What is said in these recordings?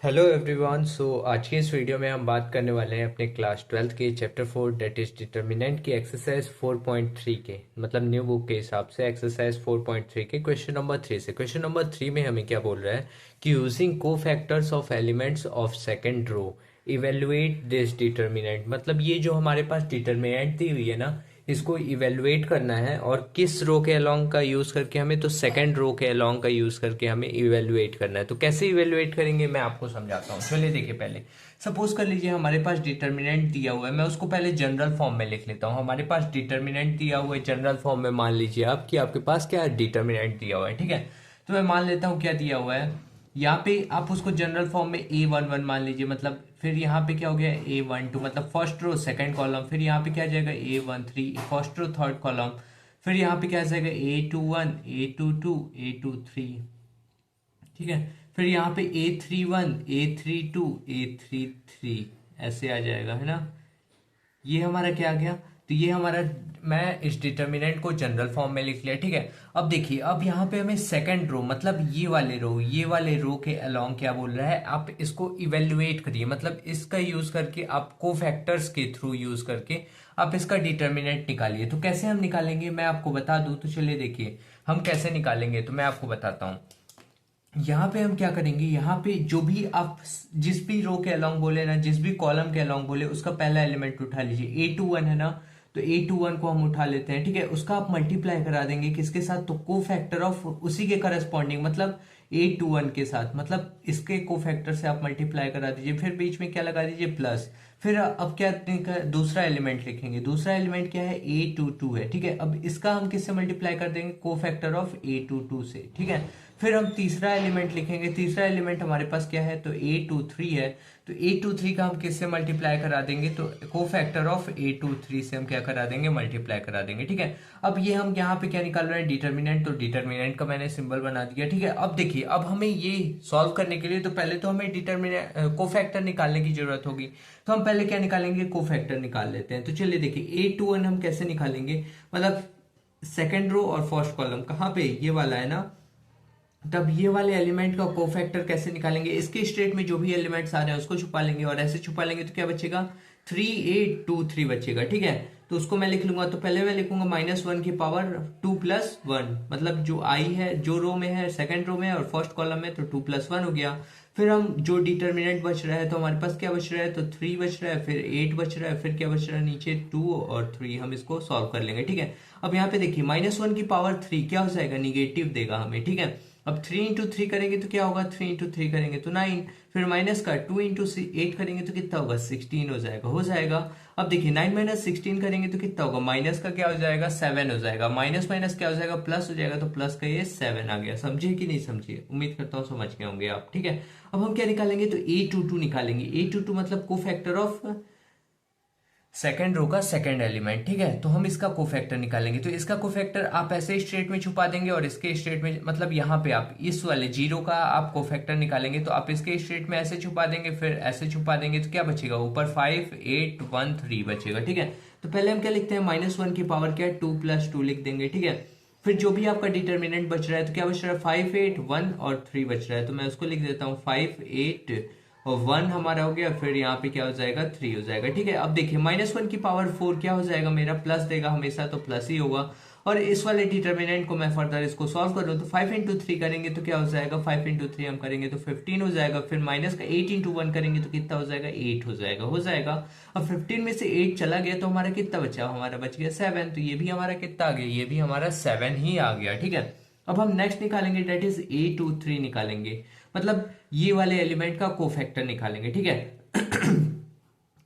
Hello everyone. आज की इस वीडियो में हम बात करने वाले हैं अपने क्लास 12th के चैप्टर 4 डेट इज डिटर्मिनेंट की एक्सरसाइज 4.3 के मतलब न्यू बुक के हिसाब से एक्सरसाइज 4.3 के क्वेश्चन नंबर 3 से। क्वेश्चन नंबर 3 में हमें क्या बोल रहा है कि using cofactors of elements of second row evaluate this determinant. मतलब ये जो हमारे पास डिटर्मिनेंट दी हुई है ना, इसको इवेलुएट करना है और किस रो के अलोंग का यूज करके हमें, तो सेकंड रो के अलोंग का यूज करके हमें इवेलुएट करना है। तो कैसे इवेलुएट करेंगे मैं आपको समझाता हूँ। चलिए देखिए, पहले सपोज कर लीजिए हमारे पास डिटर्मिनेंट दिया हुआ है। मैं उसको पहले जनरल फॉर्म में लिख लेता हूँ। हमारे पास डिटर्मिनेंट दिया हुआ है जनरल फॉर्म में। मान लीजिए आप कि आपके पास क्या डिटर्मिनेंट दिया हुआ है, ठीक है। तो मैं मान लेता हूँ क्या दिया हुआ है। यहाँ पे आप उसको जनरल फॉर्म में A11 मान लीजिए, मतलब फिर यहाँ पे क्या हो गया A12, मतलब फर्स्ट रो सेकंड कॉलम। फिर यहाँ पे क्या आ जाएगा A13 first row third column. फिर यहाँ पे क्या आ जाएगा A21 A22 A23, ठीक है। फिर यहाँ पे A31 A32 A33 ऐसे आ जाएगा, है ना। ये हमारा क्या आ गया, तो ये हमारा, मैं इस डिटर्मिनेंट को जनरल फॉर्म में लिख लिया, ठीक है। अब देखिए, अब यहाँ पे हमें सेकंड रो मतलब ये वाले रो के अलोंग क्या बोल रहा है, आप इसको इवेल्युएट करिए। मतलब इसका यूज करके आप कोफैक्टर्स के थ्रू यूज करके आप इसका डिटर्मिनेंट निकालिए। तो कैसे हम निकालेंगे मैं आपको बता दूं। तो चलिए देखिए हम कैसे निकालेंगे, तो मैं आपको बताता हूँ। यहाँ पे हम क्या करेंगे, यहाँ पे जो भी आप जिस भी रो के अलोंग बोले ना, जिस भी कॉलम के अलोंग बोले, उसका पहला एलिमेंट उठा लीजिए। A21 है ना, तो A21 को हम उठा लेते हैं, ठीक है। उसका आप मल्टीप्लाई करा देंगे किसके साथ, तो को फैक्टर ऑफ उसी के करस्पॉन्डिंग, मतलब A21 के साथ, मतलब इसके को फैक्टर से आप मल्टीप्लाई करा दीजिए। फिर बीच में क्या लगा दीजिए प्लस। फिर अब क्या दूसरा एलिमेंट लिखेंगे। दूसरा एलिमेंट क्या है A22 है, ठीक है। अब इसका हम किससे मल्टीप्लाई कर देंगे, को फैक्टर ऑफ A22 से, ठीक है। फिर हम तीसरा एलिमेंट लिखेंगे। तीसरा एलिमेंट हमारे पास क्या है, तो A23 है। तो A23 का हम किससे मल्टीप्लाई करा देंगे, तो को फैक्टर ऑफ A23 से हम क्या करा देंगे, मल्टीप्लाई करा देंगे, ठीक है। अब ये हम यहाँ पे क्या निकाल रहे हैं, डिटर्मिनेंट। तो डिटर्मिनेंट का मैंने सिंबल बना दिया, ठीक है। अब देखिए, अब हमें ये सॉल्व करने के लिए तो पहले तो हमें डिटर्मिनेंट को फैक्टर निकालने की जरूरत होगी। तो हम पहले क्या निकालेंगे, को फैक्टर निकाल लेते हैं। तो चलिए देखिए A21 हम कैसे निकालेंगे, मतलब सेकेंड रो और फर्स्ट कॉलम कहाँ पे, ये वाला है ना। तब ये वाले एलिमेंट का कोफैक्टर कैसे निकालेंगे, इसके स्टेट में जो भी एलिमेंट्स आ रहे हैं उसको छुपा लेंगे, और ऐसे छुपा लेंगे तो क्या बचेगा, 3823 बचेगा, ठीक है। तो उसको मैं लिख लूंगा। तो पहले मैं लिखूंगा -1 की पावर 2+1, मतलब जो आई है, जो रो में है, सेकंड रो में है और फर्स्ट कॉलम में, तो 2+1 हो गया। फिर हम जो डिटर्मिनेंट बच रहा है, तो हमारे पास क्या बच रहा है, तो 3 बच रहा है, फिर 8 बच रहा है, फिर क्या बच रहा है नीचे 2 और 3। हम इसको सॉल्व कर लेंगे, ठीक है। अब यहाँ पे देखिए -1 की पावर 3 क्या हो जाएगा, निगेटिव देगा हमें, ठीक है। अब 3 × 3 करेंगे तो क्या होगा, 3 × 3 करेंगे तो 9। फिर माइनस का 2 × 8 करेंगे तो कितना होगा, 16 हो जाएगा। अब देखिए 9 - 16 करेंगे तो कितना होगा, माइनस का क्या हो जाएगा, 7 हो जाएगा। माइनस माइनस क्या हो जाएगा, प्लस हो जाएगा। तो प्लस का ये 7 आ गया। समझिए कि नहीं समझिए, उम्मीद करता हूँ समझ गए होंगे आप, ठीक है। अब हम क्या निकालेंगे, तो A22 निकालेंगे। A22 मतलब को फैक्टर ऑफ सेकेंड रो का सेकेंड एलिमेंट, ठीक है। तो हम इसका कोफैक्टर निकालेंगे। तो इसका कोफैक्टर आप ऐसे स्टेट में छुपा देंगे, और इसके स्टेट में, मतलब यहाँ पे आप इस वाले जीरो का आप कोफैक्टर निकालेंगे, तो आप इसके स्टेट में ऐसे छुपा देंगे, फिर ऐसे छुपा देंगे, तो क्या बचेगा, ऊपर 5 8 1 3 बचेगा, ठीक है। तो पहले हम क्या लिखते हैं, -1 की पावर क्या है, 2+2 लिख देंगे, ठीक है। फिर जो भी आपका डिटर्मिनेंट बच रहा है, तो क्या बच रहा है, 5 8 1 और 3 बच रहा है। तो मैं उसको लिख देता हूँ 5 8 और 1 हमारा हो गया। फिर यहाँ पे क्या हो जाएगा, 3 हो जाएगा, ठीक है। अब देखिए -1 की पावर 4 क्या हो जाएगा मेरा, प्लस देगा हमेशा, तो प्लस ही होगा। और इस वाले डिटर्मिनेंट को मैं फर्दर इसको सॉल्व कर लूँ, तो 5 × 3 करेंगे तो क्या हो जाएगा, 5 × 3 हम करेंगे तो 15 हो जाएगा। फिर माइनस का 8 × 1 करेंगे तो कितना हो जाएगा, 8 हो जाएगा। अब 15 में से 8 चला गया तो हमारा कितना बचा, हमारा बच गया 7। तो ये भी हमारा कितना आ गया, ये भी हमारा 7 ही आ गया, ठीक है। अब हम नेक्स्ट निकालेंगे, डेट इज A23 निकालेंगे, मतलब ये वाले एलिमेंट का कोफैक्टर निकालेंगे, ठीक है।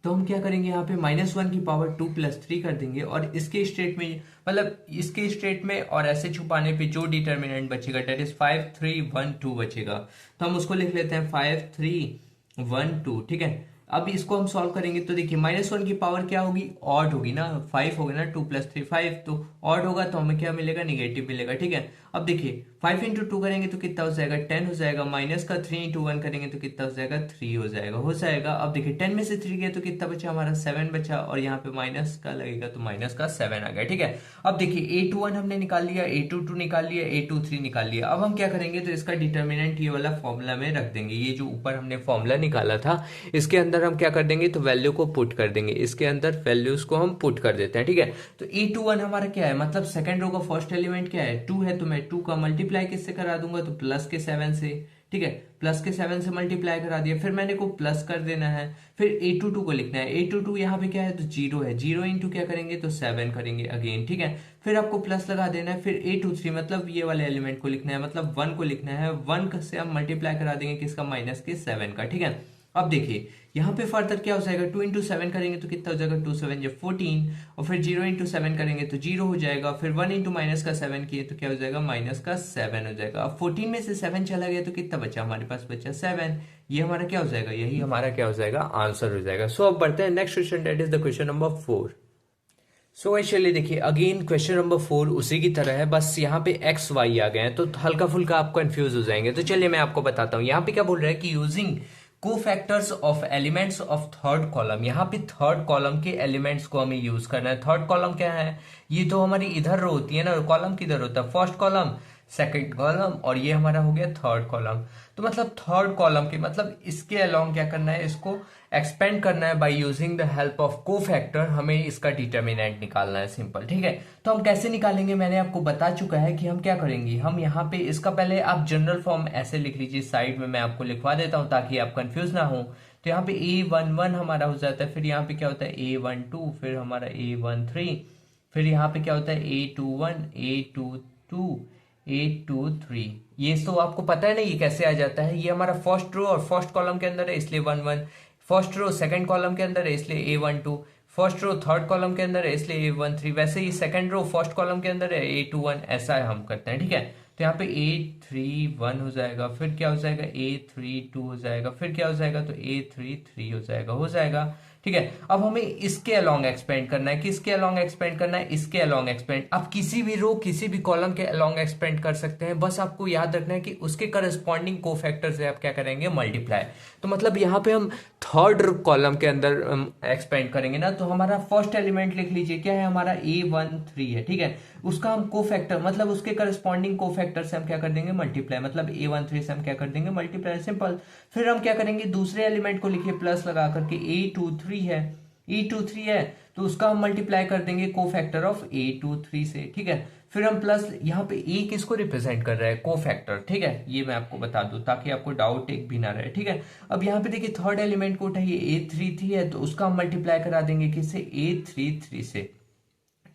तो हम क्या करेंगे, यहाँ पे -1 की पावर 2+3 कर देंगे, और इसके स्टेट में, मतलब इसके स्टेट में और ऐसे छुपाने पे जो डिटर्मिनेंट बचेगा, डेट इज 5 3 1 2 बचेगा। तो हम उसको लिख लेते हैं 5 3 1 2, ठीक है। अब इसको हम सॉल्व करेंगे, तो देखिए -1 की पावर क्या होगी, ऑड होगी ना, 5 होगी ना, 2+3 5, तो ऑड होगा तो हमें क्या मिलेगा, निगेटिव मिलेगा, ठीक है। अब देखिए 5 इंटू 2 करेंगे तो कितना हो जाएगा 10 हो जाएगा, माइनस का 3 इंटू 1 करेंगे तो कितना हो जाएगा 3 हो जाएगा। अब देखिए 10 में से 3 गया तो कितना बचा हमारा 7 बचा, और यहाँ पे माइनस का लगेगा तो माइनस का 7 आ गया। ठीक है, अब देखिए A21 हमने निकाल लिया, A22 निकाल लिया, A23 निकाल लिया। अब हम क्या करेंगे तो इसका डिटर्मिनेंट ये वाला फॉर्मूला में रख देंगे। ये जो ऊपर हमने फॉर्मूला निकाला था इसके अंदर हम क्या कर देंगे तो वैल्यू को पुट कर देंगे, इसके अंदर वैल्यूज को हम पुट कर देते हैं। ठीक है, तो A21 हमारा क्या है, मतलब सेकंड रो का फर्स्ट एलिमेंट क्या है 2 है, तो मैं 2 का मल्टीप्लाई किससे करा दूंगा तो प्लस के 7 से। ठीक है, प्लस के 7 से मल्टीप्लाई करा दिया, फिर मैंने को प्लस कर देना है, फिर A22 को लिखना है। A22 यहाँ पे क्या है तो 0 है, 0 इंटू क्या करेंगे तो 7 करेंगे अगेन। ठीक है, फिर आपको प्लस लगा देना है, फिर A23 मतलब ये वाले एलिमेंट को लिखना है, मतलब 1 को लिखना है। 1 से हम मल्टीप्लाई करा देंगे किसका माइनस के 7 का। ठीक है, अब देखिए यहाँ पे फर्दर क्या हो जाएगा 2 इंटू 7 करेंगे तो कितना हो जाएगा 2 7 या 14, और फिर 0 इंटू 7 करेंगे तो 0 हो जाएगा, फिर 1 इंटू माइनस का 7 किए तो क्या हो जाएगा माइनस का 7 हो जाएगा। अब 14 में से 7 चला गया तो कितना बचा हमारे पास बचा 7। ये हमारा क्या हो जाएगा, यही हमारा क्या हो जाएगा आंसर हो जाएगा। सो अब बढ़ते हैं next question, that is the question number 4। सो चलिए देखिए अगेन क्वेश्चन नंबर 4 उसी की तरह है, बस यहाँ पे एक्स वाई आ गए हैं तो हल्का फुल्का आप कंफ्यूज हो जाएंगे। तो चलिए मैं आपको बताता हूँ यहाँ पे क्या बोल रहा है कि using cofactors of elements of third column. यहाँ पे थर्ड कॉलम के एलिमेंट्स को हमें यूज करना है। थर्ड कॉलम क्या है, ये तो हमारी इधर रो होती है ना, कॉलम किधर होता है फर्स्ट कॉलम सेकंड कॉलम, और ये हमारा हो गया थर्ड कॉलम। तो मतलब थर्ड कॉलम के मतलब इसके अलोंग क्या करना है, इसको एक्सपेंड करना है by using the help of cofactor. हमें इसका डिटर्मिनेंट निकालना है सिंपल। ठीक है, तो हम कैसे निकालेंगे मैंने आपको बता चुका है कि हम क्या करेंगे। हम यहाँ पे इसका पहले आप जनरल फॉर्म ऐसे लिख लीजिए, साइड में मैं आपको लिखवा देता हूँ ताकि आप कंफ्यूज ना हो। तो यहाँ पे A11 हमारा हो जाता है, फिर यहाँ पे क्या होता है A12, फिर हमारा A13, फिर यहाँ पे क्या होता है A21, A22, A23। ये तो आपको पता है ना ये कैसे आ जाता है। ये हमारा फर्स्ट रो और फर्स्ट कॉलम के अंदर है इसलिए 1 1, फर्स्ट रो सेकंड कॉलम के अंदर है इसलिए A12, first row third column के अंदर है इसलिए A13, वैसे ही सेकंड रो फर्स्ट कॉलम के अंदर है A21, ऐसा है हम करते हैं। ठीक है, तो यहाँ पे A31 हो जाएगा, फिर क्या हो जाएगा A32 हो जाएगा, फिर क्या हो जाएगा तो A33 हो जाएगा। ठीक है, अब हमें इसके अलोंग एक्सपेंड करना है, किसके अलोंग एक्सपेंड करना है, इसके अलोंग एक्सपेंड। आप किसी भी रो किसी भी कॉलम के अलोंग एक्सपेंड कर सकते हैं, बस आपको याद रखना है कि उसके करस्पॉन्डिंग कोफैक्टर से आप क्या करेंगे मल्टीप्लाई। तो मतलब यहाँ पे हम थर्ड कॉलम के अंदर एक्सपेंड करेंगे ना, तो हमारा फर्स्ट एलिमेंट लिख लीजिए क्या है हमारा A13 है। ठीक है, उसका हम कोफैक्टर मतलब उसके करस्पॉन्डिंग कोफैक्टर से हम क्या कर देंगे मल्टीप्लाई, मतलब A13 से हम क्या कर देंगे मल्टीप्लाई, सिंपल। फिर हम क्या करेंगे दूसरे एलिमेंट को लिखिए प्लस लगा करके A23 है, E23 है तो उसका हम मल्टीप्लाई कर देंगे कोफैक्टर ऑफ A23 से। ठीक है, फिर हम प्लस यहाँ पे ए किसको रिप्रेजेंट कर रहा है कोफैक्टर। ठीक है, ये मैं आपको बता दूं ताकि आपको डाउट एक भी ना रहे। ठीक है, अब यहाँ पे देखिए थर्ड एलिमेंट को उठाइए A33 है तो उसका हम मल्टीप्लाई करा देंगे किससे A33 से।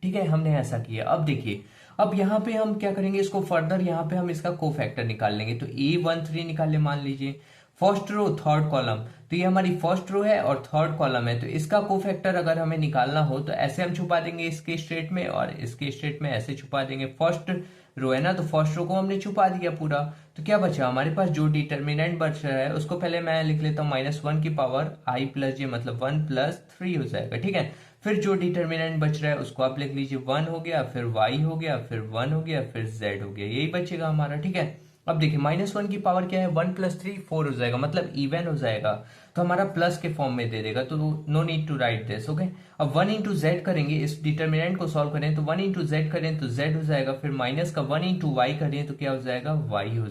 ठीक है, हमने ऐसा किया। अब देखिए अब यहाँ पे हम क्या करेंगे इसको फर्दर यहाँ पे हम इसका कोफैक्टर निकाल लेंगे। तो A13 निकाल ले, मान लीजिए फर्स्ट रो थर्ड कॉलम, तो ये हमारी फर्स्ट रो है और थर्ड कॉलम है, तो इसका कोफैक्टर अगर हमें निकालना हो तो ऐसे हम छुपा देंगे इसके स्ट्रेट में और इसके स्ट्रेट में ऐसे छुपा देंगे। फर्स्ट रो है ना तो फर्स्ट रो को हमने छुपा दिया पूरा, तो क्या बचा हमारे पास जो डिटर्मिनेंट बच रहा है उसको पहले मैं लिख लेता हूँ -1 की पावर I प्लस j, मतलब 1 + 3 हो जाएगा। ठीक है, फिर जो डिटर्मिनेंट बच रहा है उसको आप लिख लीजिए 1 हो गया, फिर y हो गया, फिर 1 हो गया, फिर z हो गया, यही बचेगा हमारा। ठीक है, अब देखिए -1 की पावर क्या है 1 + 3 4 हो जाएगा, मतलब इवन हो जाएगा, तो हमारा प्लस के फॉर्म में दे देगा, तो no need to write this. Okay, अब 1 × z करेंगे, इस डिटर्मिनेंट को सॉल्व करें तो 1 × z करें तो z हो जाएगा, फिर माइनस का 1 × y करें तो क्या हो जाएगा y हो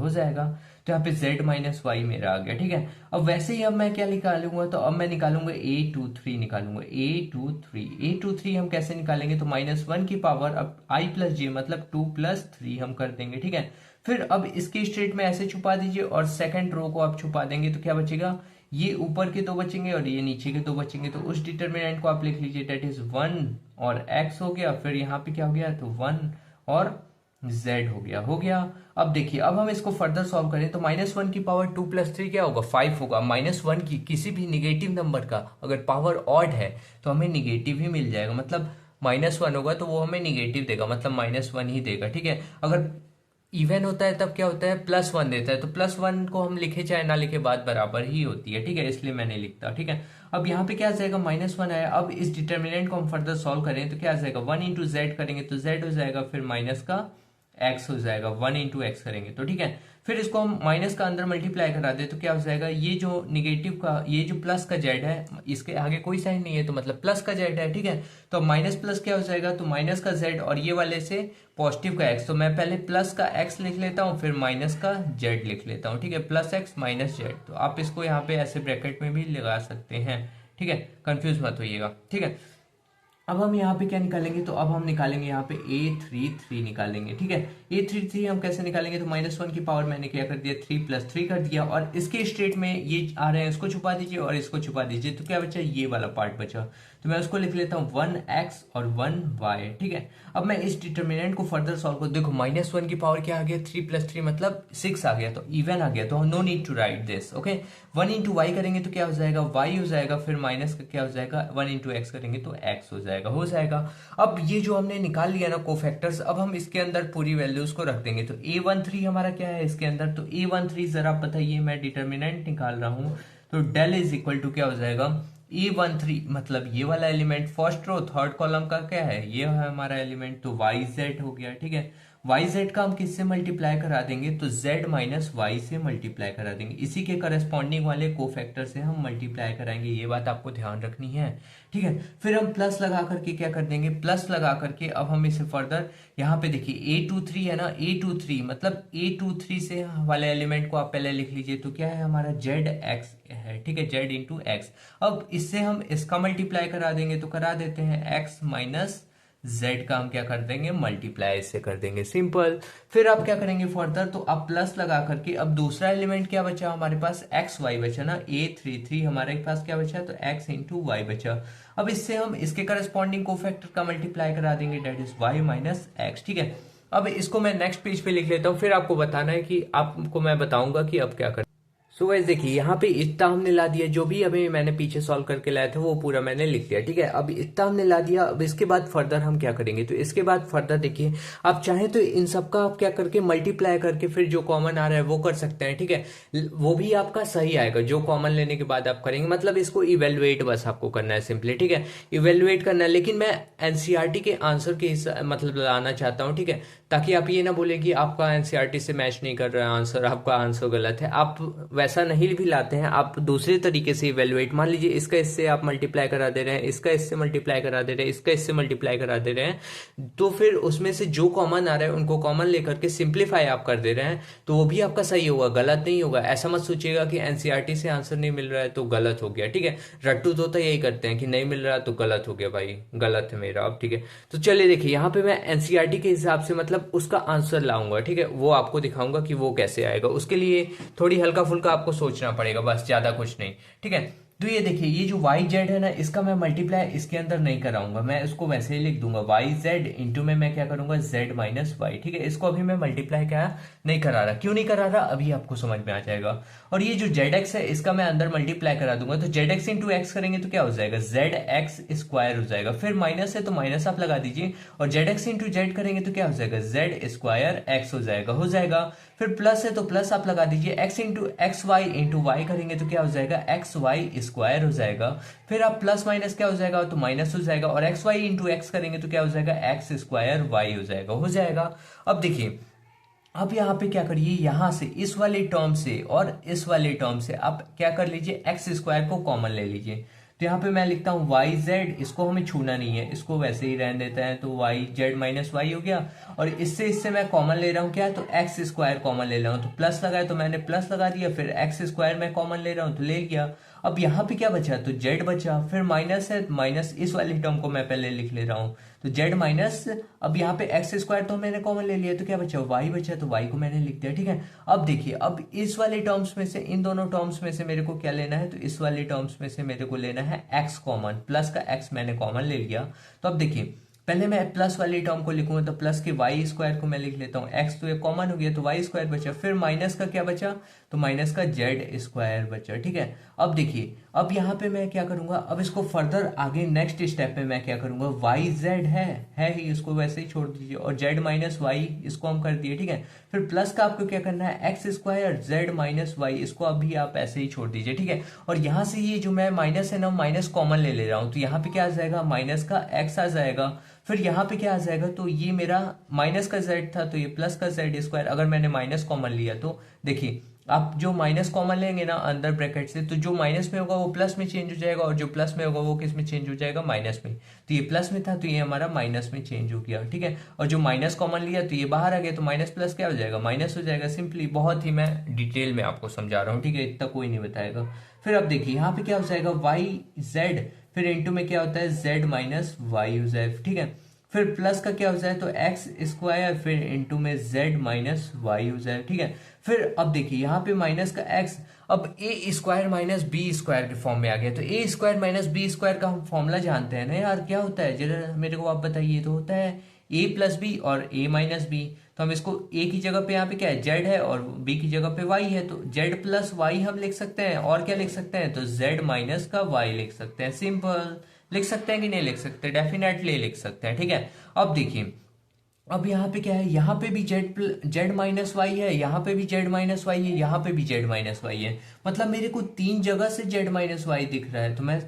जाएगा। तो यहाँ पे z - y मेरा आ गया। ठीक है, अब वैसे ही अब मैं क्या निकालूंगा, तो अब मैं निकालूंगा A23 निकालूंगा, A23 हम कैसे निकालेंगे, तो -1 की पावर अब I + j मतलब 2 + 3 हम कर देंगे। ठीक है, फिर अब इसके स्ट्रेट में ऐसे छुपा दीजिए और सेकंड रो को आप छुपा देंगे तो क्या बचेगा, ये ऊपर के 2 बचेंगे और ये नीचे के 2 बचेंगे, तो उस डिटर्मिनेंट को आप लिख लीजिए डेट इज 1 और x हो गया, फिर यहाँ पे क्या हो गया तो 1 और z हो गया। अब देखिए अब हम इसको फर्दर सॉल्व करें तो -1 की पावर 2 + 3 क्या होगा 5 होगा। -1 की किसी भी निगेटिव नंबर का अगर पावर ऑड है तो हमें निगेटिव ही मिल जाएगा, मतलब -1 होगा तो वो हमें निगेटिव देगा, मतलब -1 ही देगा। ठीक है, अगर इवन होता है तब क्या होता है +1 देता है, तो +1 को हम लिखे चाहे ना लिखे बात बराबर ही होती है। ठीक है, इसलिए मैंने लिखता। ठीक है, अब यहाँ पे क्या आ जाएगा -1 आया, अब इस डिटर्मिनेंट को हम फर्दर सॉल्व करें तो क्या आ जाएगा 1 × z करेंगे तो z हो जाएगा, फिर माइनस का एक्स हो जाएगा, 1 × x करेंगे तो ठीक है। फिर इसको हम माइनस का अंदर मल्टीप्लाई करा दे तो क्या हो जाएगा, ये जो निगेटिव का, ये जो प्लस का जेड है, इसके आगे कोई साइन नहीं है तो मतलब प्लस का जेड है, ठीक है। तो माइनस प्लस क्या हो जाएगा, तो माइनस का जेड और ये वाले से पॉजिटिव का एक्स, तो मैं पहले प्लस का एक्स लिख लेता हूँ फिर माइनस का जेड लिख लेता हूँ, ठीक है, प्लस एक्स माइनस जेड। तो आप इसको यहाँ पे ऐसे ब्रैकेट में भी लगा सकते हैं, ठीक है, कंफ्यूज मत होइएगा, ठीक है। अब हम यहाँ पे क्या निकालेंगे, तो अब हम निकालेंगे यहाँ पे a33 निकालेंगे, ठीक है। a33 हम कैसे निकालेंगे, तो -1 की पावर मैंने क्या कर दिया, 3 + 3 कर दिया, और इसके स्टेट में ये आ रहे हैं, इसको छुपा दीजिए और इसको छुपा दीजिए, तो क्या बचा, ये वाला पार्ट बचा। तो मैं उसको लिख लेता हूँ 1x और 1y, ठीक है। अब मैं इस डिटर्मिनेंट को फर्दर सॉल्व कर, देखो -1 की पावर क्या आ गया, 3 + 3 मतलब 6 आ गया, तो इवन आ गया, तो no need to write this, okay. 1 × y करेंगे तो क्या हो जाएगा, y हो जाएगा, फिर माइनस का क्या हो जाएगा, 1 × x करेंगे तो x हो जाएगा। अब ये जो हमने निकाल लिया ना कोफैक्टर्स, अब हम इसके अंदर पूरी वैल्यूज को रख देंगे। तो a13 हमारा क्या है इसके अंदर, तो a13 जरा बताइए, मैं डिटर्मिनेंट निकाल रहा हूं, तो डेल इज इक्वल टू क्या हो जाएगा, a13 मतलब ये वाला element first row third column का क्या है, ये है हमारा एलिमेंट, तो yz हो गया, ठीक है। yz का हम किससे मल्टीप्लाई करा देंगे, तो z - y से मल्टीप्लाई करा देंगे, इसी के करस्पॉन्डिंग वाले कोफैक्टर से हम मल्टीप्लाई कराएंगे, ये बात आपको ध्यान रखनी है, ठीक है। फिर हम प्लस लगा करके क्या कर देंगे, प्लस लगा करके अब हम इसे फर्दर यहाँ पे देखिए a23 है ना, a23 मतलब a23 से वाले एलिमेंट को आप पहले लिख लीजिए, तो क्या है हमारा zx है, ठीक है, z × x। अब इससे हम इसका मल्टीप्लाई करा देंगे, तो करा देते हैं x - z का हम क्या कर देंगे, मल्टीप्लाई इससे कर देंगे, सिंपल। फिर आप क्या करेंगे फर्दर, तो आप प्लस लगा करके, अब दूसरा एलिमेंट क्या बचा हमारे पास, एक्स वाई बचा ना, a33 हमारे पास क्या बचा, तो x × y बचा। अब इससे हम इसके करस्पॉन्डिंग कोफैक्टर का मल्टीप्लाई करा देंगे, डेट इज y - x, ठीक है। अब इसको मैं नेक्स्ट पेज पे लिख लेता हूँ, फिर आपको बताना है कि आपको मैं बताऊंगा कि अब क्या करना। सो गाइस देखिए यहाँ पे इतना हमने ला दिया, जो भी अभी मैंने पीछे सॉल्व करके लाया था वो पूरा मैंने लिख दिया, ठीक है। अब इतना हमने ला दिया, अब इसके बाद फर्दर हम क्या करेंगे, तो इसके बाद फर्दर देखिए, आप चाहें तो इन सब का आप क्या करके मल्टीप्लाई करके फिर जो कॉमन आ रहा है वो कर सकते हैं, ठीक है। वो भी आपका सही आएगा, जो कॉमन लेने के बाद आप करेंगे, मतलब इसको इवेलुएट बस आपको करना है सिंपली, ठीक है, इवेलुएट करना है। लेकिन मैं एनसीईआरटी के आंसर के मतलब लाना चाहता हूँ, ठीक है, ताकि आप ये ना बोले कि आपका एनसीईआरटी से मैच नहीं कर रहा है आंसर, आपका आंसर गलत है। आप वैसा नहीं भी लाते हैं, आप दूसरे तरीके से इवेलुएट, मान लीजिए इसका इससे आप मल्टीप्लाई करा दे रहे हैं, इसका इससे मल्टीप्लाई करा दे रहे हैं, इसका इससे मल्टीप्लाई करा दे रहे हैं, तो फिर उसमें से जो कॉमन आ रहा है उनको कॉमन लेकर के सिंप्लीफाई आप कर दे रहे हैं, तो वो भी आपका सही होगा, गलत नहीं होगा। ऐसा मत सोचिएगा कि एनसीईआरटी से आंसर नहीं मिल रहा है तो गलत हो गया, ठीक है। रट्टू तोता यही करते हैं कि नहीं मिल रहा तो गलत हो गया, भाई गलत है मेरा अब, ठीक है। तो चलिए देखिए यहाँ पे मैं एनसीईआरटी के हिसाब से मतलब उसका आंसर लाऊंगा, ठीक है, वो आपको दिखाऊंगा कि वो कैसे आएगा। उसके लिए थोड़ी हल्का फुल्का आपको सोचना पड़ेगा, बस ज्यादा कुछ नहीं, ठीक है। तो ये देखिए, ये जो वाई जेड है ना, इसका मैं मल्टीप्लाई इसके अंदर नहीं कराऊंगा, मैं इसको वैसे ही लिख दूंगा वाई जेड इंटू में मैं क्या करूंगा, जेड - वाई, ठीक है। इसको अभी मैं मल्टीप्लाई क्या नहीं करा रहा, क्यों नहीं करा रहा अभी आपको समझ में आ जाएगा। और ये जो जेड एक्स है इसका मैं अंदर मल्टीप्लाई करा दूंगा, तो जेड एक्स इंटू एक्स करेंगे तो क्या हो जाएगा, जेड एक्स स्क्वायर हो जाएगा, फिर माइनस है तो माइनस आप लगा दीजिए, और जेड एक्स इंटू जेड करेंगे तो क्या हो जाएगा, जेड स्क्वायर एक्स हो जाएगा। फिर प्लस है तो प्लस आप लगा दीजिए, x into x y into y करेंगे तो क्या हो जाएगा, एक्स वाई स्क्वायर हो जाएगा। फिर आप प्लस माइनस क्या हो जाएगा, तो माइनस हो जाएगा, और एक्स वाई इंटू एक्स करेंगे तो क्या हो जाएगा, एक्स स्क्वायर वाई हो जाएगा। अब देखिए, अब यहाँ पे क्या करिए, यहां से इस वाले टर्म से और इस वाले टर्म से आप क्या कर लीजिए, एक्स स्क्वायर को कॉमन ले लीजिए। तो यहाँ पे मैं लिखता हूँ वाई जेड, इसको हमें छूना नहीं है, इसको वैसे ही रहने देता है, तो वाई जेड - वाई हो गया। और इससे मैं कॉमन ले रहा हूँ क्या, तो एक्स स्क्वायर कॉमन ले रहा हूँ, तो प्लस लगाया तो मैंने प्लस लगा दिया, फिर एक्स स्क्वायर मैं कॉमन ले रहा हूँ तो ले लिया। अब यहाँ पे क्या बचा, तो जेड बचा, फिर माइनस है, माइनस इस वाली टर्म को मैं पहले लिख ले रहा हूँ, तो जेड माइनस, अब यहाँ पे एक्स स्क्वायर तो मैंने कॉमन ले लिया, तो क्या बचा, वाई बचा, तो वाई को मैंने लिख दिया, ठीक है। अब देखिए, अब इस वाले टर्म्स में से, इन दोनों टर्म्स में से मेरे को क्या लेना है, तो इस वाले टर्म्स में से मेरे को लेना है एक्स कॉमन, प्लस का एक्स मैंने कॉमन ले लिया। तो अब देखिए, पहले मैं प्लस वाली टर्म को लिखूंगा, तो प्लस के वाई स्क्वायर को मैं लिख लेता हूँ, एक्स तो ये कॉमन हो गया तो वाई स्क्वायर बचा, फिर माइनस का क्या बचा, तो माइनस का जेड स्क्वायर बचा, ठीक है। अब देखिए, अब यहाँ पे मैं क्या करूंगा, अब इसको फर्दर आगे नेक्स्ट स्टेप में मैं क्या करूंगा, वाई जेड है ही, इसको वैसे ही छोड़ दीजिए, और जेड माइनस वाई इसको हम कर दिए, ठीक है। फिर प्लस का आपको क्या करना है, x square z minus y, इसको अभी आप ऐसे ही छोड़ दीजिए, ठीक है। और यहाँ से ये जो मैं माइनस है ना, माइनस कॉमन ले रहा हूँ, तो यहाँ पे क्या आ जाएगा, माइनस का एक्स आ जाएगा। फिर यहाँ पे क्या आ जाएगा, तो ये मेरा माइनस का जेड था, तो ये प्लस का जेड स्क्वायर, अगर मैंने माइनस कॉमन लिया तो देखिए, आप जो माइनस कॉमन लेंगे ना अंदर ब्रैकेट से, तो जो माइनस में होगा वो प्लस में चेंज हो जाएगा, और जो प्लस में होगा वो किस में चेंज हो जाएगा, माइनस में। तो ये प्लस में था, तो ये हमारा माइनस में चेंज हो गया, ठीक है। और जो माइनस कॉमन लिया तो ये बाहर आ गया, तो माइनस प्लस क्या हो जाएगा, माइनस हो जाएगा, सिंपली। बहुत ही मैं डिटेल में आपको समझा रहा हूँ, ठीक है, इतना कोई नहीं बताएगा। फिर अब देखिए यहाँ पे क्या हो जाएगा, वाई जेड, फिर इंटू में क्या होता है, जेड माइनस वाई हो जाए, ठीक है। फिर प्लस का क्या हो जाए, तो एक्स स्क्वायर, फिर इंटू में जेड माइनस वाई हो जाए, ठीक है। फिर अब देखिए यहाँ पे माइनस का एक्स, अब ए स्क्वायर माइनस बी स्क्वायर के फॉर्म में आ गया, तो ए स्क्वायर माइनस बी स्क्वायर का हम फॉर्मूला जानते हैं ना यार, क्या होता है जरा मेरे को आप बताइए। तो होता है ए प्लस बी और ए माइनस बी। तो हम इसको ए की जगह पे यहाँ पे क्या है, जेड है, और बी की जगह पे वाई है, तो जेड प्लस वाई हम लिख सकते हैं, और क्या लिख सकते हैं, तो जेड माइनस का वाई लिख सकते हैं, सिंपल। लिख सकते हैं कि नहीं लिख सकते, डेफिनेटली लिख सकते हैं, ठीक है। अब देखिए, अब यहाँ पे क्या है, यहाँ पे भी जेड माइनस वाई है, यहाँ पे भी जेड माइनस वाई है, यहाँ पे भी जेड माइनस वाई है, मतलब मेरे को तीन जगह से जेड माइनस वाई दिख रहा है, तो मैं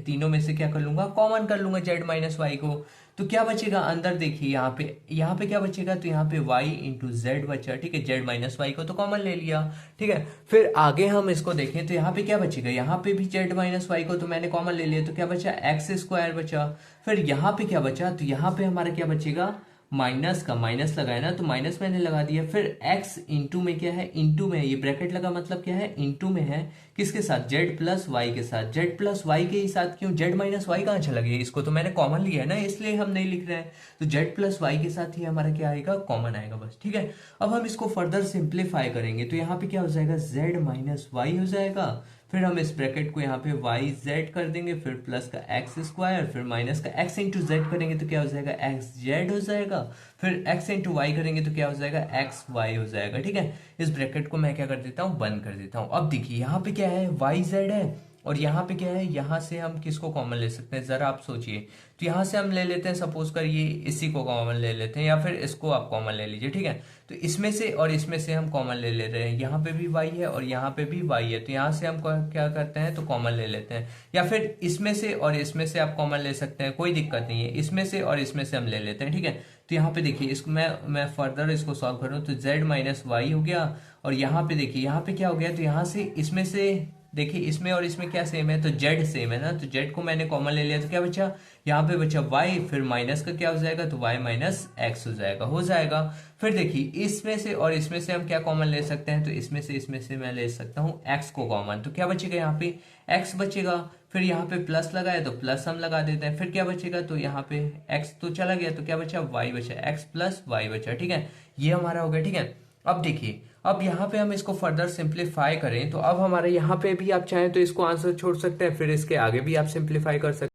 तीनों में से क्या कर लूंगा, कॉमन कर लूंगा जेड माइनस वाई को। तो क्या बचेगा अंदर, देखिए यहाँ पे क्या बचेगा, तो यहाँ पे y इंटू जेड बचा, ठीक है, जेड माइनस वाई को तो कॉमन ले लिया, ठीक है। फिर आगे हम इसको देखें तो यहाँ पे क्या बचेगा, यहाँ पे भी जेड माइनस वाई को तो मैंने कॉमन ले लिया, तो क्या बचा, एक्स स्क्वायर बचा। फिर यहाँ पे क्या बचा, तो यहाँ पे हमारा क्या बचेगा, माइनस का, माइनस लगाया ना, तो माइनस मैंने लगा दिया। फिर x इंटू में क्या है, इंटू में, ये ब्रैकेट लगा मतलब क्या है, इंटू में है, किसके साथ, z प्लस वाई के साथ। z प्लस वाई के ही साथ क्यों, z माइनस वाई कहाँ चला गया, इसको तो मैंने कॉमन लिया है ना, इसलिए हम नहीं लिख रहे हैं। तो z प्लस वाई के साथ ही हमारा क्या आएगा, कॉमन आएगा, बस, ठीक है। अब हम इसको फर्दर सिंप्लीफाई करेंगे, तो यहाँ पे क्या हो जाएगा, z माइनस वाई हो जाएगा। फिर हम इस ब्रैकेट को यहाँ पे वाई जेड कर देंगे, फिर प्लस का एक्स स्क्वायर, फिर माइनस का एक्स इंटू जेड करेंगे तो क्या हो जाएगा, एक्स जेड हो जाएगा। फिर एक्स इंटू वाई करेंगे तो क्या हो जाएगा, एक्स वाई हो जाएगा, ठीक है। इस ब्रैकेट को मैं क्या कर देता हूँ, बंद कर देता हूँ। अब देखिए यहाँ पे क्या है, वाई जेड है, और यहाँ पे क्या है, यहाँ से हम किसको कॉमन ले सकते हैं, जरा आप सोचिए। तो यहाँ से हम ले लेते हैं, सपोज करिए इसी को कॉमन ले लेते हैं, या फिर इसको आप कॉमन ले लीजिए, ठीक है। तो इसमें से और इसमें से हम कॉमन ले ले रहे हैं, यहाँ पे भी y है और यहाँ पे भी y है, तो यहाँ से हम क्या करते हैं, तो कॉमन ले लेते हैं। या फिर इसमें से और इसमें से आप कॉमन ले सकते हैं, कोई दिक्कत नहीं है, इसमें से और इसमें से हम ले लेते हैं, ठीक है। तो यहाँ पे देखिए, इसको मैं फर्दर इसको सॉल्व करूँ तो z माइनस वाई हो गया, और यहाँ पे देखिए, यहाँ पे क्या हो गया, तो यहाँ से इसमें से देखिए, इसमें और इसमें क्या सेम है, तो z सेम है ना, तो z को मैंने कॉमन ले लिया, तो क्या बचा, यहाँ पे बचा y, फिर माइनस का क्या हो जाएगा, तो y माइनस एक्स हो जाएगा। फिर देखिए, इसमें से और इसमें से हम क्या कॉमन ले सकते हैं, तो इसमें से मैं ले सकता हूँ x को कॉमन, तो क्या बचेगा, यहाँ पे x बचेगा। फिर यहाँ पे प्लस लगाए तो प्लस हम लगा देते हैं, फिर क्या बचेगा, तो यहाँ पे x तो चला गया, तो क्या बचा, y बचा, x प्लस वाई बचा, ठीक है। ये हमारा हो गया, ठीक है। अब देखिए, अब यहाँ पे हम इसको फर्दर सिंप्लीफाई करें, तो अब हमारे यहाँ पे भी आप चाहें तो इसको आंसर छोड़ सकते हैं, फिर इसके आगे भी आप सिंप्लीफाई कर सकते हैं।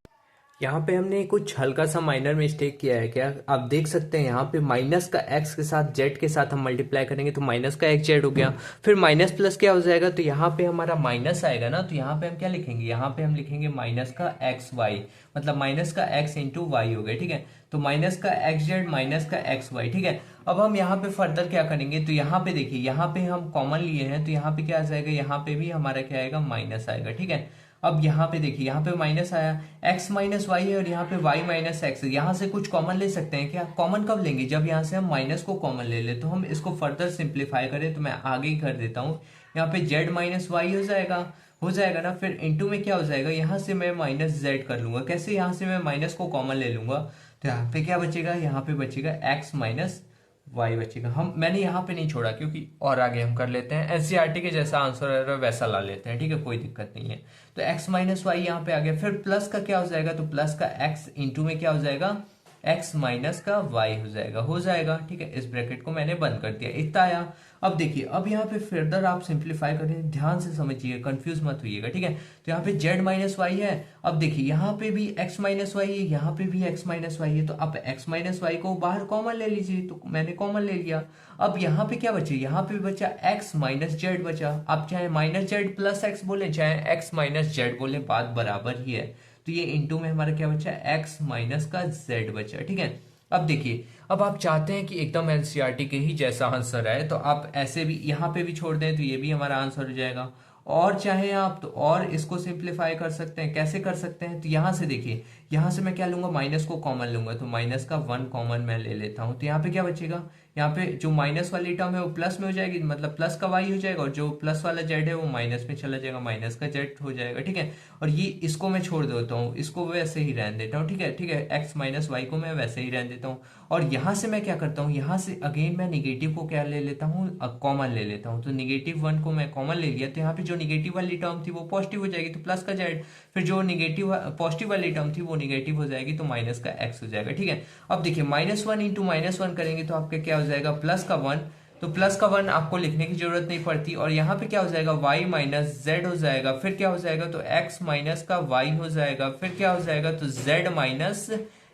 यहाँ पे हमने कुछ हल्का सा माइनर मिस्टेक किया है, क्या आप देख सकते हैं, यहाँ पे माइनस का एक्स के साथ जेड के साथ हम मल्टीप्लाई करेंगे तो माइनस का एक्स जेड हो गया। फिर माइनस प्लस क्या हो जाएगा, तो यहाँ पे हमारा माइनस आएगा ना, तो यहाँ पे हम क्या लिखेंगे, यहाँ पे हम लिखेंगे माइनस का एक्स वाई, मतलब माइनस का एक्स इंटू वाई हो गया, ठीक है। तो माइनस का एक्स जेड माइनस का एक्स वाई, ठीक है। अब हम यहाँ पे फर्दर क्या करेंगे, तो यहाँ पे देखिए, यहाँ पे हम कॉमन लिए हैं, तो यहाँ पे क्या आ जाएगा, यहाँ पे भी हमारा क्या आएगा, माइनस आएगा, ठीक है। अब यहाँ पे देखिए, यहाँ पे माइनस आया, x माइनस वाई है, और यहाँ पे y माइनस एक्स है, यहाँ से कुछ कॉमन ले सकते हैं क्या, कॉमन कब लेंगे, जब यहाँ से हम माइनस को कॉमन ले ले। तो हम इसको फर्दर सिंप्लीफाई करें, तो मैं आगे ही कर देता हूँ, यहाँ पे z माइनस वाई हो जाएगा ना। फिर इंटू में क्या हो जाएगा, यहाँ से मैं माइनस जेड कर लूंगा, कैसे, यहाँ से मैं माइनस को कॉमन ले लूंगा, तो यहाँ पे क्या बचेगा, यहाँ पे बचेगा x माइनस वाई बचेगा। मैंने यहाँ पे नहीं छोड़ा, क्योंकि और आगे हम कर लेते हैं, एनसीईआरटी के जैसा आंसर है वैसा ला लेते हैं, ठीक है, कोई दिक्कत नहीं है। तो x माइनस वाई यहाँ पे आ गया। फिर प्लस का क्या हो जाएगा, तो प्लस का x इंटू में क्या हो जाएगा, x माइनस का y हो जाएगा। ठीक है, इस ब्रैकेट को मैंने बंद कर दिया, इतना आया। अब देखिए, अब यहाँ पे फर्दर आप सिंप्लीफाई करें, ध्यान से समझिए, कंफ्यूज मत होइएगा। ठीक है, तो यहाँ पे z माइनस वाई है। अब देखिए, यहाँ पे भी x माइनस वाई है, यहाँ पे भी x माइनस वाई है, तो आप x माइनस वाई को बाहर कॉमन ले लीजिए। तो मैंने कॉमन ले लिया। अब यहाँ पे क्या बचे, यहाँ पे बचा x माइनस जेड बचा। आप चाहे माइनस जेड प्लस एक्स बोले, चाहे x माइनस जेड बोले, बात बराबर ही है। तो ये इंटू में हमारा क्या बचा, x माइनस का z बचा। ठीक है, अब देखिए, अब आप चाहते हैं कि एकदम एनसीईआरटी के ही जैसा आंसर आए, तो आप ऐसे भी यहाँ पे भी छोड़ दें तो ये भी हमारा आंसर हो जाएगा। और चाहे आप तो और इसको सिंप्लीफाई कर सकते हैं। कैसे कर सकते हैं, तो यहाँ से देखिए, यहाँ से मैं क्या लूंगा, माइनस को कॉमन लूंगा, तो माइनस का 1 कॉमन मैं ले लेता हूँ। तो यहाँ पे क्या बचेगा, यहाँ पे जो माइनस वाली टर्म है वो प्लस में हो जाएगी, मतलब प्लस का y हो जाएगा, और जो प्लस वाला z है वो माइनस में चला जाएगा, माइनस का z हो जाएगा। ठीक है, और ये इसको मैं छोड़ देता हूँ, इसको वैसे ही रहने देता हूँ। ठीक है, ठीक है, x माइनस वाई को मैं वैसे ही रहने देता हूँ। और यहाँ से मैं क्या करता हूँ, यहाँ से अगेन मैं निगेटिव को क्या ले लेता हूँ, कॉमन ले लेता हूँ। तो निगेटिव 1 को मैं कॉमन ले लिया, तो यहाँ पे जो निगेटिव वाली टर्म थी वो पॉजिटिव हो जाएगी, तो प्लस का z। फिर जो निगेटिव पॉजिटिव वाली टर्म थी वो निगेटिव हो जाएगी, तो माइनस का x हो जाएगा। ठीक है, अब देखिए, -1 इंटू -1 करेंगे तो आपका क्या हो जाएगा, प्लस का 1। तो प्लस का 1 आपको लिखने की जरूरत नहीं पड़ती। और यहाँ पे क्या हो जाएगा, y माइनस जेड हो जाएगा। फिर क्या हो जाएगा, तो x माइनस का y हो जाएगा। फिर क्या हो जाएगा, तो z माइनस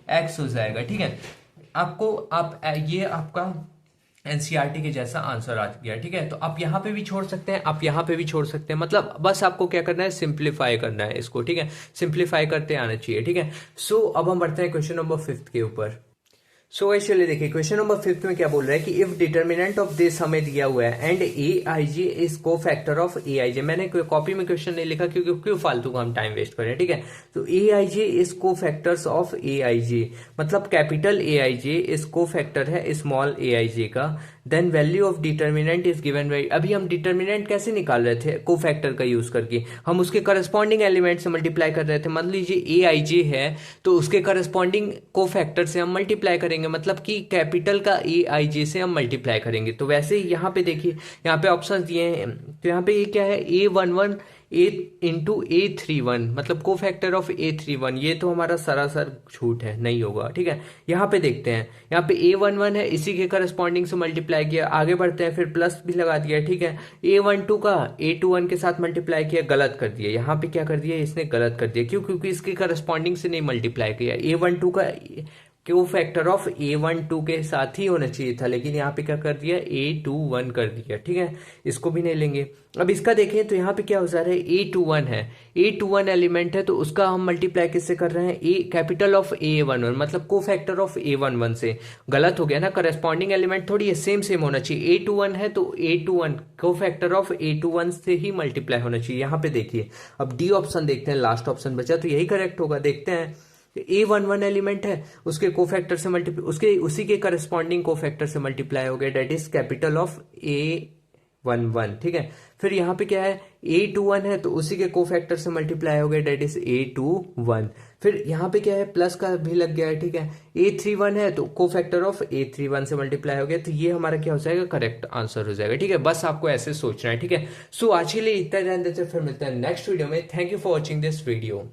x हो जाएगा। ठीक है, ये आपका एनसीईआरटी के जैसा आंसर आ गया। ठीक है, तो आप यहाँ पे भी छोड़ सकते हैं, आप यहाँ पे भी छोड़ सकते हैं, मतलब बस आपको क्या करना है, सिंप्लीफाई करना है इसको। ठीक है, सिंप्लीफाई करते आना चाहिए। ठीक है, सो अब हम बढ़ते हैं क्वेश्चन नंबर 5 के ऊपर। सो चलिए देखिए, क्वेश्चन नंबर 5 में क्या बोल रहा है कि इफ डिटर्मिनेंट ऑफ दिस हमें दिया हुआ है and A I J is को फैक्टर ऑफ ए आई जे। मैंने कॉपी में क्वेश्चन नहीं लिखा क्योंकि क्यों फालतू का हम टाइम वेस्ट करें। ठीक है, तो A I J is cofactors of A I J, मतलब capital A I J is cofactor है स्मॉल ए आई जे का। Then value of determinant is given by, अभी हम डिटर्मिनेंट कैसे निकाल रहे थे, को फैक्टर का यूज करके हम उसके करस्पॉन्डिंग एलिमेंट से मल्टीप्लाई कर रहे थे। मान लीजिए ए आई जे है तो उसके करस्पॉन्डिंग को फैक्टर से हम मल्टीप्लाई करेंगे, मतलब कि कैपिटल का ए आई जे से हम मल्टीप्लाई करेंगे। तो वैसे ही यहाँ पे देखिए, यहाँ पे ऑप्शन दिए हैं, तो यहाँ पे ये क्या है, A11 ए इंटू A31, मतलब को फैक्टर ऑफ A31। ये तो हमारा सरासर झूठ है, नहीं होगा। ठीक है, यहाँ पे देखते हैं, यहाँ पे A11 है, इसी के करस्पॉन्डिंग से मल्टीप्लाई किया, आगे बढ़ते हैं, फिर प्लस भी लगा दिया। ठीक है, A12 का A21 के साथ मल्टीप्लाई किया, गलत कर दिया। यहाँ पे क्या कर दिया, इसने गलत कर दिया, क्यों, क्योंकि इसके करस्पॉन्डिंग से नहीं मल्टीप्लाई किया। A12 का क्यू फैक्टर ऑफ A12 के साथ ही होना चाहिए था, लेकिन यहाँ पे क्या कर दिया, A21 कर दिया। ठीक है, इसको भी नहीं लेंगे। अब इसका देखें तो यहाँ पे क्या हो जा रहा है, A21 है, A21 एलिमेंट है, तो उसका हम मल्टीप्लाई किससे कर रहे हैं, ए कैपिटल ऑफ A11, मतलब को फैक्टर ऑफ A11 से। गलत हो गया ना, करस्पॉन्डिंग एलिमेंट थोड़ी सेम सेम होना चाहिए। A21 है तो A21 को फैक्टर ऑफ A21 से ही मल्टीप्लाई होना चाहिए। यहाँ पे देखिए, अब डी ऑप्शन देखते हैं, लास्ट ऑप्शन बचा, तो यही करेक्ट होगा। देखते हैं, A11 एलिमेंट है, उसके कोफैक्टर से मल्टीप्लाई, उसके उसी के करस्पॉन्डिंग कोफैक्टर से मल्टीप्लाई हो गया, date is capital of A11। ठीक है, फिर यहाँ पे क्या है, A21 है तो उसी के कोफैक्टर से मल्टीप्लाई हो गया, डेट इज A21। फिर यहाँ पे क्या है, प्लस का भी लग गया है। ठीक है, A31 है तो कोफैक्टर ऑफ A31 से मल्टीप्लाई हो गया, तो ये हमारा क्या हो जाएगा, करेक्ट आंसर हो जाएगा। ठीक है, बस आपको ऐसे सोचना है। ठीक है, सो आज के लिए इतना ध्यान देते, फिर मिलते हैं नेक्स्ट वीडियो में। Thank you for watching this video.